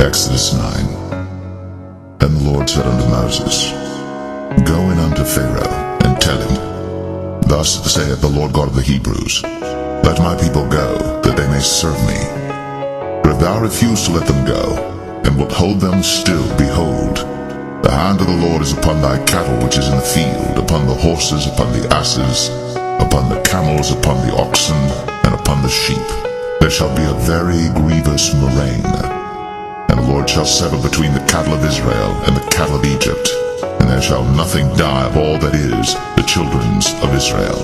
Exodus 9. And the Lord said unto Moses, Go in unto Pharaoh, and tell him, Thus saith the Lord God of the Hebrews, Let my people go, that they may serve me. For if thou refuse to let them go, and wilt hold them still, behold, the hand of the Lord is upon thy cattle which is in the field, upon the horses, upon the asses, upon the camels, upon the oxen, and upon the sheep. There shall be a very grievous murrain. And the Lord shall settle between the cattle of Israel and the cattle of Egypt, and there shall nothing die of all that is the children's of Israel.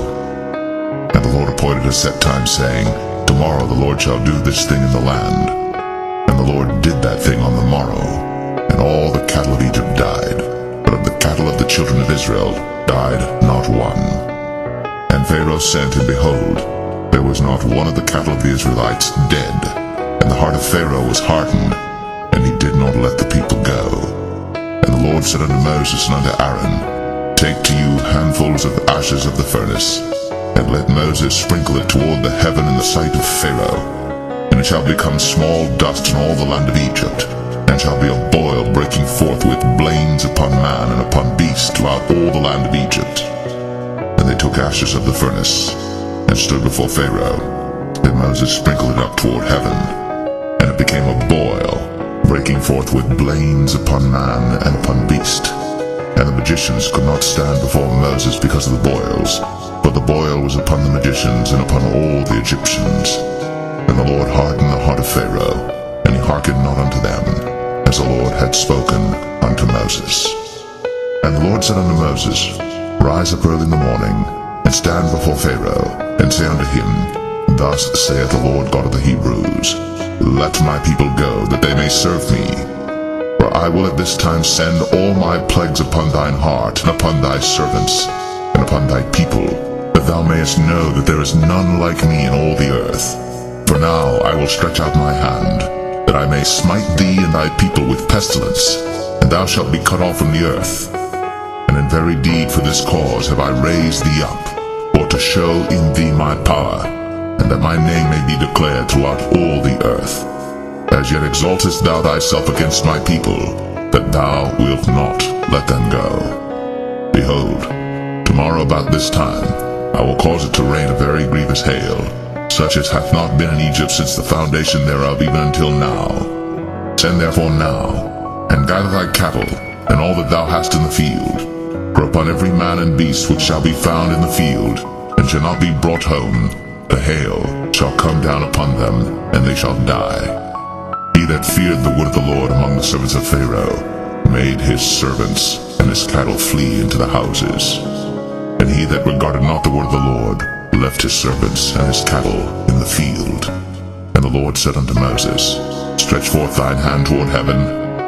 And the Lord appointed a set time, saying, Tomorrow the Lord shall do this thing in the land. And the Lord did that thing on the morrow, and all the cattle of Egypt died, but of the cattle of the children of Israel died not one. And Pharaoh sent, and behold, there was not one of the cattle of the Israelites dead, and the heart of Pharaoh was hardened, and he did not let the people go. And the Lord said unto Moses and unto Aaron, Take to you handfuls of ashes of the furnace, and let Moses sprinkle it toward the heaven in the sight of Pharaoh. And it shall become small dust in all the land of Egypt, and shall be a boil breaking forth with blains upon man and upon beast throughout all the land of Egypt. And they took ashes of the furnace, and stood before Pharaoh. Then Moses sprinkled it up toward heaven, and it became a boil, breaking forth with blains upon man and upon beast. And the magicians could not stand before Moses because of the boils, for the boil was upon the magicians and upon all the Egyptians. And the Lord hardened the heart of Pharaoh, and he hearkened not unto them, as the Lord had spoken unto Moses. And the Lord said unto Moses, Rise up early in the morning, and stand before Pharaoh, and say unto him, Thus saith the Lord God of the Hebrews, Let my people go, that they may serve me. For I will at this time send all my plagues upon thine heart, and upon thy servants, and upon thy people, that thou mayest know that there is none like me in all the earth. For now I will stretch out my hand, that I may smite thee and thy people with pestilence, and thou shalt be cut off from the earth. And in very deed for this cause have I raised thee up, for to show in thee my power, and that my name may be declared throughout all the earth. As yet exaltest thou thyself against my people, that thou wilt not let them go. Behold, tomorrow about this time I will cause it to rain a very grievous hail, such as hath not been in Egypt since the foundation thereof even until now. Send therefore now, and gather thy cattle, and all that thou hast in the field. For upon every man and beast which shall be found in the field, and shall not be brought home, the hail shall come down upon them, and they shall die. He that feared the word of the Lord among the servants of Pharaoh made his servants and his cattle flee into the houses. And he that regarded not the word of the Lord left his servants and his cattle in the field. And the Lord said unto Moses, Stretch forth thine hand toward heaven,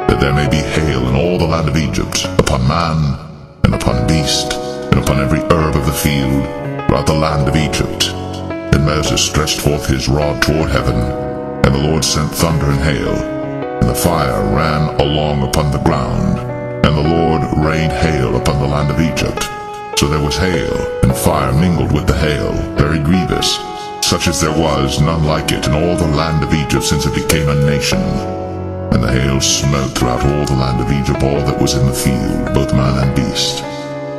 that there may be hail in all the land of Egypt, upon man, and upon beast, and upon every herb of the field, throughout the land of Egypt. Then Moses stretched forth his rod toward heaven, and the Lord sent thunder and hail, and the fire ran along upon the ground, and the Lord rained hail upon the land of Egypt. So there was hail, and fire mingled with the hail, very grievous, such as there was none like it in all the land of Egypt since it became a nation. And the hail smote throughout all the land of Egypt all that was in the field, both man and beast.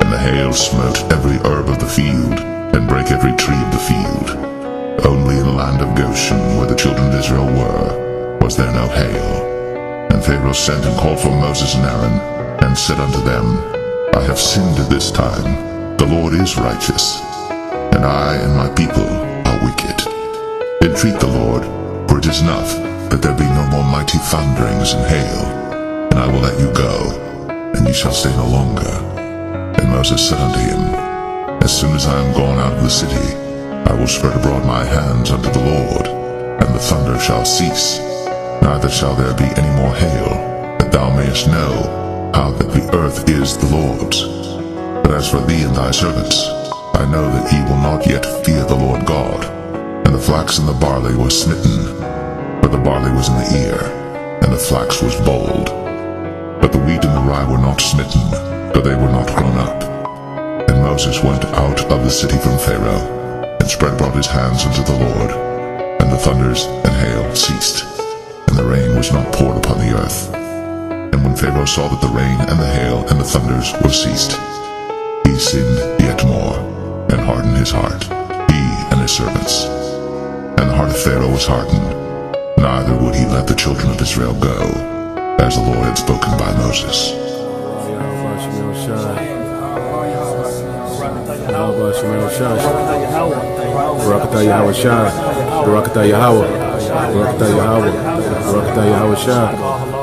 And the hail smote every herb of the field, and brake every tree of the field. Only in the land of Goshen, where the children of Israel were, was there no hail. And Pharaoh sent and called for Moses and Aaron, and said unto them, I have sinned at this time. The Lord is righteous, and I and my people are wicked. Entreat the Lord, for it is enough that there be no more mighty thunderings and hail, and I will let you go, and ye shall stay no longer. And Moses said unto him, As soon as I am gone out of the city, I will spread abroad my hands unto the Lord, and the thunder shall cease, neither shall there be any more hail, that thou mayest know how that the earth is the Lord's. But as for thee and thy servants, I know that ye will not yet fear the Lord God. And the flax and the barley were smitten, for the barley was in the ear, and the flax was bold. But the wheat and the rye were not smitten, for they were not grown up. And Moses went out of the city from Pharaoh, and spread abroad his hands unto the Lord, and the thunders and hail ceased. and the rain was not poured upon the earth. And when Pharaoh saw that the rain and the hail and the thunders were ceased, he sinned yet more, and hardened his heart, he and his servants. And the heart of Pharaoh was hardened, neither would he let the children of Israel go, as the Lord had spoken by Moses. Barakatah Yahweh Shai, Barakatah Yahweh, Barakatah Yahweh, Barakatah Yahweh Shai.